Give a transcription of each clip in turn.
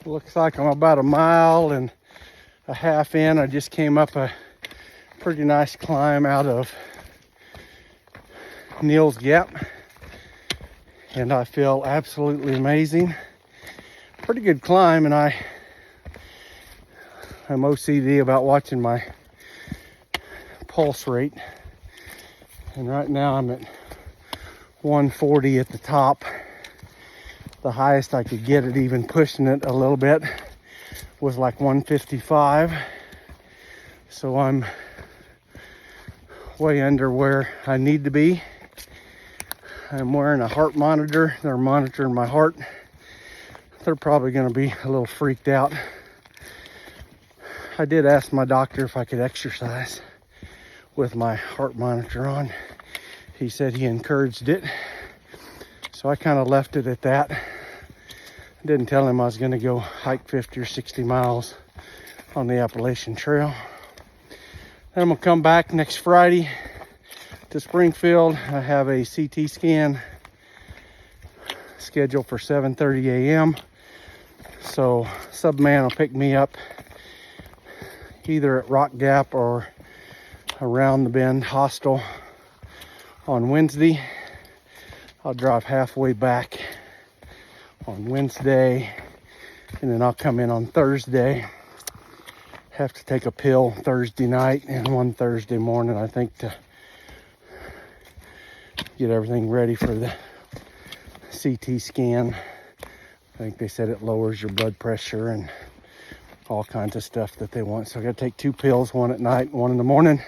Looks like I'm about a mile and a half in. I just came up a pretty nice climb out of Lowgap, and I feel absolutely amazing. Pretty good climb, and I'm OCD about watching my pulse rate. And right now I'm at 140 at the top. The highest I could get it, even pushing it a little bit, was like 155. So I'm way under where I need to be. I'm wearing a heart monitor. They're monitoring my heart. They're probably going to be a little freaked out. I did ask my doctor if I could exercise with my heart monitor on. He said he encouraged it. So I kind of left it at that. I didn't tell him I was going to go hike 50 or 60 miles on the Appalachian Trail. Then I'm going to come back next Friday to Springfield. I have a CT scan scheduled for 7:30 a.m. So Subman will pick me up either at Lowgap or around the Bend Hostel on Wednesday. I'll drive halfway back on Wednesday, and then I'll come in on Thursday. Have to take a pill Thursday night and one Thursday morning, I think, to get everything ready for the CT scan. I think they said it lowers your blood pressure and all kinds of stuff that they want. So I got to take 2 pills, one at night, one in the morning.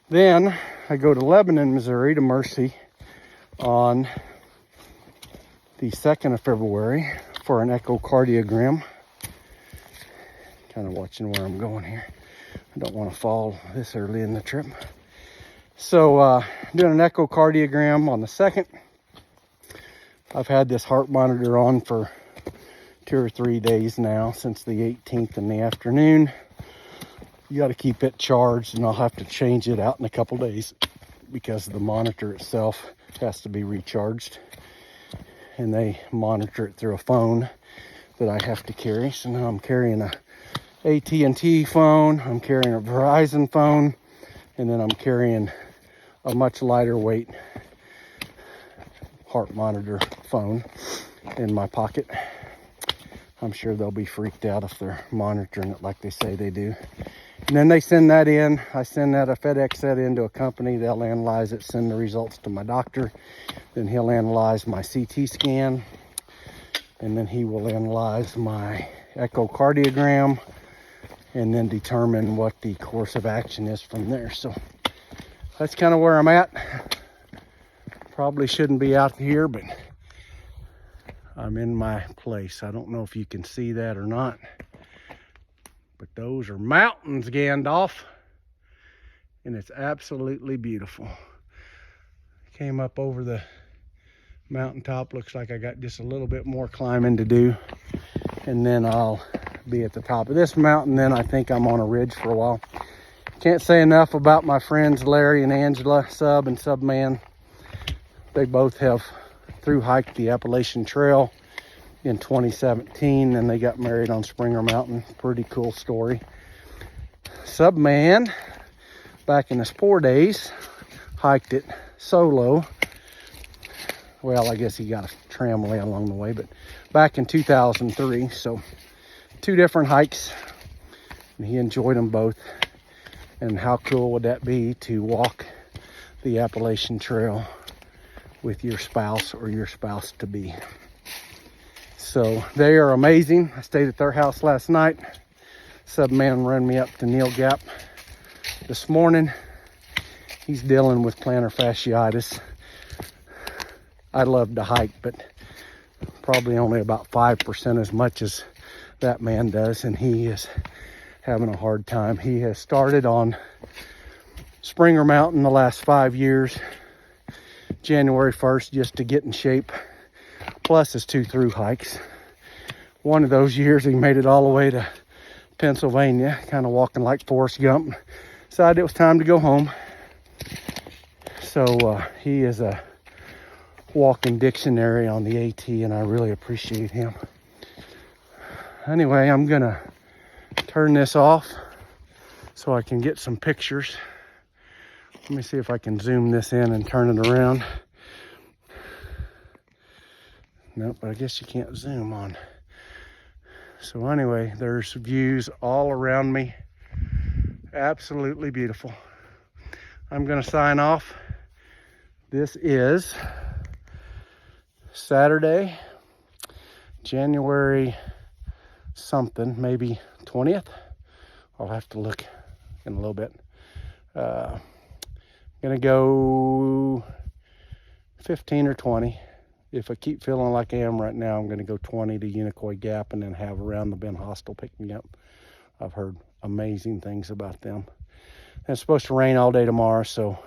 Then I go to Lebanon, Missouri, to Mercy on the 2nd of February for an echocardiogram. Kind of watching where I'm going here. I don't want to fall this early in the trip. So doing an echocardiogram on the 2nd. I've had this heart monitor on for 2 or 3 days now, since the 18th in the afternoon. You got to keep it charged, and I'll have to change it out in a couple days because the monitor itself has to be recharged, and they monitor it through a phone that I have to carry. So now I'm carrying a AT&T phone, I'm carrying a Verizon phone, and then I'm carrying a much lighter weight heart monitor phone in my pocket. I'm sure they'll be freaked out if they're monitoring it like they say they do. And then they send that in. I send that, a FedEx that into a company. They'll analyze it, send the results to my doctor. Then he'll analyze my CT scan. And then he will analyze my echocardiogram and then determine what the course of action is from there. So that's kind of where I'm at. Probably shouldn't be out here, but I'm in my place. I don't know if you can see that or not, but those are mountains, Gandalf, and it's absolutely beautiful. Came up over the mountaintop. Looks like I got just a little bit more climbing to do, and then I'll be at the top of this mountain. Then I think I'm on a ridge for a while. Can't say enough about my friends Larry and Angela, Sub and Subman. They both have through hiked the Appalachian Trail in 2017, and they got married on Springer Mountain. Pretty cool story. Subman, back in his 4 days, hiked it solo. Well, I guess he got a tramway along the way, but back in 2003. So 2 different hikes, and he enjoyed them both. And how cool would that be to walk the Appalachian Trail with your spouse or your spouse to be? So they are amazing. I stayed at their house last night. Subman ran me up to Lowgap this morning. He's dealing with plantar fasciitis. I love to hike, but probably only about 5% as much as that man does, and he is having a hard time. He has started on Springer Mountain the last 5 years, January 1st, just to get in shape, plus his 2 through hikes. One of those years he made it all the way to Pennsylvania, kind of walking like Forrest Gump. Decided it was time to go home. So he is a walking dictionary on the AT, and I really appreciate him. Anyway, I'm gonna turn this off so I can get some pictures. Let me see if I can zoom this in and turn it around. Nope, but I guess you can't zoom on. So anyway, there's views all around me. Absolutely beautiful. I'm gonna sign off. This is Saturday, January something, maybe 20th. I'll have to look in a little bit. Gonna go 15 or 20. If I keep feeling like I am right now, I'm gonna go 20 to Unicoi Gap and then have Around the Bend Hostel pick me up. I've heard amazing things about them. And it's supposed to rain all day tomorrow, so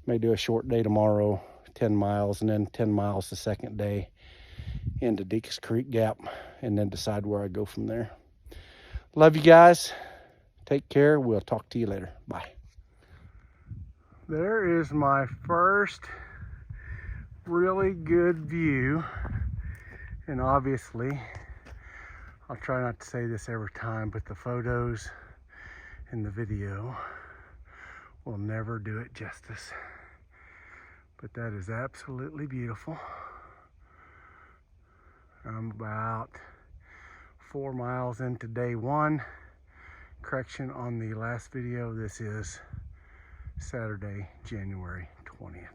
may do a short day tomorrow, 10 miles, and then 10 miles the second day into Deacon's Creek Gap, and then decide where I go from there. Love you guys. Take care. We'll talk to you later. Bye. There is my first really good view, and obviously I'll try not to say this every time, but the photos and the video will never do it justice. But that is absolutely beautiful. I'm about 4 miles into day 1. Correction on the last video, this is Saturday, January 20th.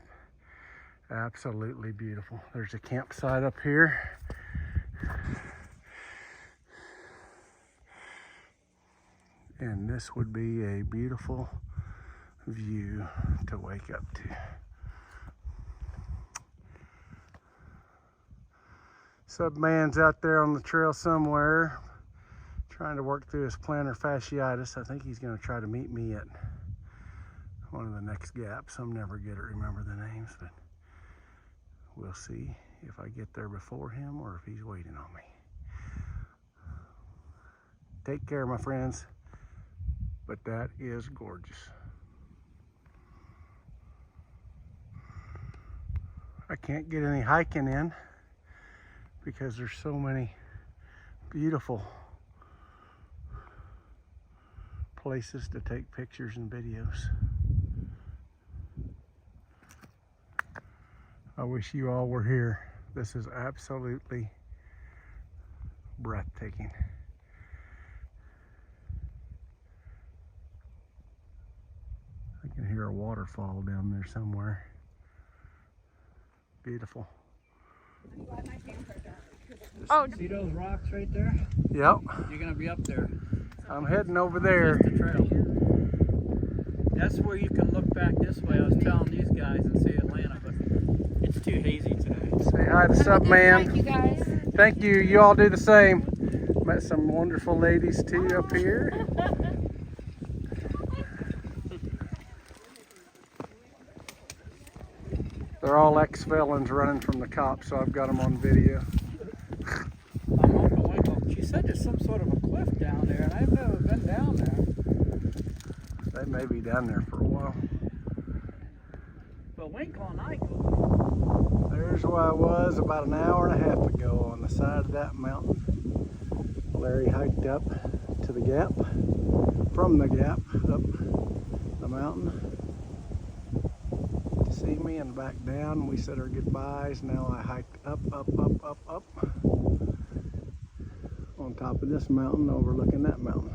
Absolutely beautiful. There's a campsite up here. And this would be a beautiful view to wake up to. Subman's out there on the trail somewhere trying to work through his plantar fasciitis. I think he's going to try to meet me at one of the next gaps. I'm never good at remember the names, but we'll see if I get there before him or if he's waiting on me. Take care, my friends. But that is gorgeous. I can't get any hiking in because there's so many beautiful places to take pictures and videos. I wish you all were here. This is absolutely breathtaking. I can hear a waterfall down there somewhere. Beautiful. Oh, see those rocks right there? Yep. You're gonna be up there. I'm heading over there. That's the trail. That's where you can look back this way. I was telling these guys and see Atlanta, but it's too hazy today. Say hi to Subman. Thank you guys. Thank you. You all do the same. Met some wonderful ladies too up here. They're all ex-felons running from the cops, so I've got them on video. I'm hoping Winkle. She said there's some sort of a cliff down there, and I've never been down there. They may be down there for a while. But Winkle and I go. There's where I was about an hour and a half ago on the side of that mountain. Larry hiked up to the gap, from the gap up the mountain to see me and back down. We said our goodbyes. Now I hiked up on top of this mountain overlooking that mountain.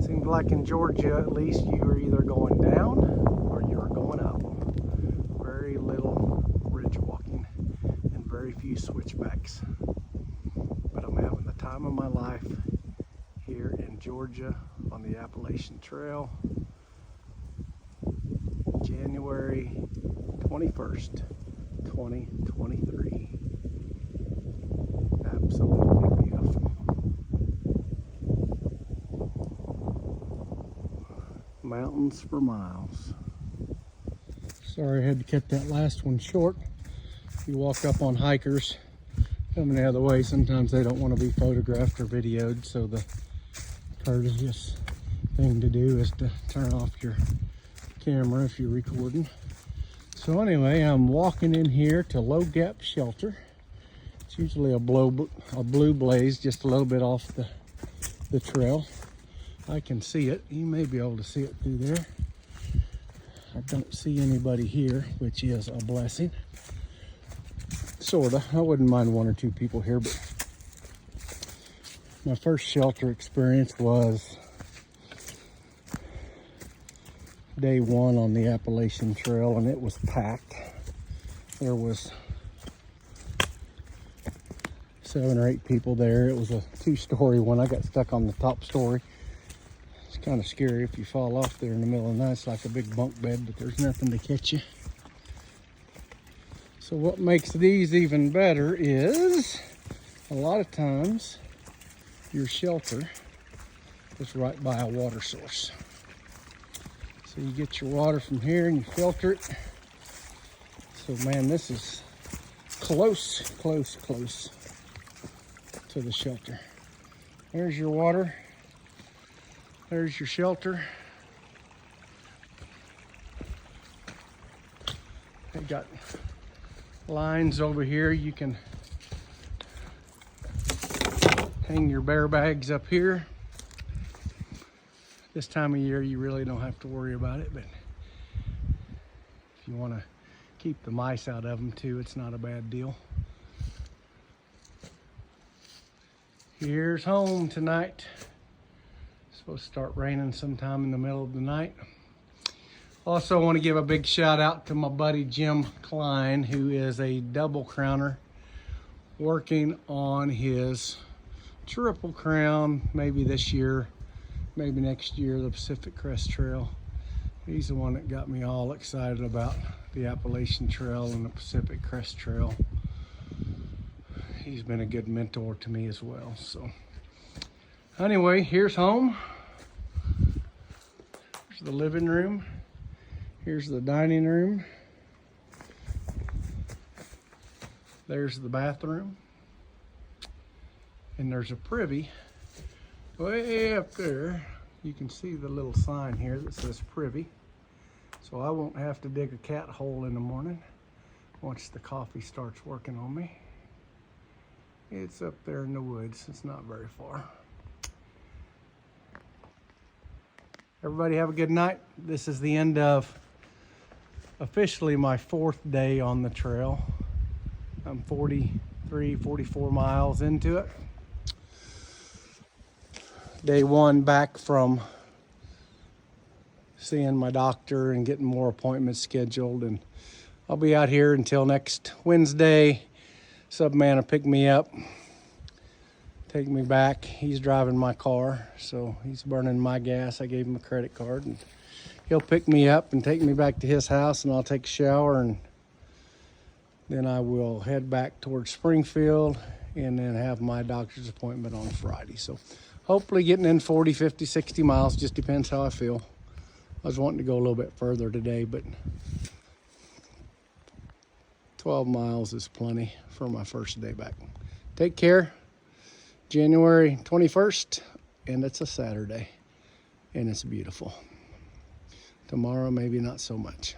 Seems like in Georgia at least you are either going down or you're going up. Very little ridge walking and very few switchbacks. But I'm having the time of my life here in Georgia on the Appalachian Trail. January 21st, 2023. Absolutely beautiful. Mountains for miles. Sorry I had to cut that last one short. You walk up on hikers coming the other way, sometimes they don't want to be photographed or videoed, so the courteous thing to do is to turn off your camera if you're recording. So anyway, I'm walking in here to Lowgap Shelter. It's It's usually a blue blaze just a little bit off the trail. I can see it. You may be able to see it through there. I don't see anybody here, which is a blessing. Sorta. I wouldn't mind 1 or 2 people here, but my first shelter experience was day 1 on the Appalachian Trail, and it was packed. There was 7 or 8 people there. It was a 2-story one. I got stuck on the top story. It's kind of scary if you fall off there in the middle of the night. It's like a big bunk bed, but there's nothing to catch you. So what makes these even better is a lot of times your shelter is right by a water source. So you get your water from here and you filter it. So man, this is close to the shelter. There's your water. There's your shelter. They got lines over here. You can hang your bear bags up here. This time of year you really don't have to worry about it, but if you want to keep the mice out of them too, it's not a bad deal. Here's home tonight. It's supposed to start raining sometime in the middle of the night. Also want to give a big shout out to my buddy Jim Klein, who is a double crowner working on his triple crown, maybe this year, maybe next year, the Pacific Crest Trail. He's the one that got me all excited about the Appalachian Trail and the Pacific Crest Trail. He's been a good mentor to me as well. So anyway, here's home. Here's the living room. Here's the dining room. There's the bathroom. And there's a privy way up there. You can see the little sign here that says privy. So I won't have to dig a cat hole in the morning once the coffee starts working on me. It's up there in the woods. It's not very far. Everybody have a good night. This is the end of officially my 4th day on the trail. I'm 43, 44 miles into it. Day 1 back from seeing my doctor and getting more appointments scheduled, and I'll be out here until next Wednesday. Subman will pick me up, take me back. He's driving my car, so he's burning my gas. I gave him a credit card, and he'll pick me up and take me back to his house, and I'll take a shower, and then I will head back towards Springfield and then have my doctor's appointment on Friday. So hopefully getting in 40, 50, 60 miles, just depends how I feel. I was wanting to go a little bit further today, but 12 miles is plenty for my first day back. Take care. January 21st, and it's a Saturday, and it's beautiful. Tomorrow, maybe not so much.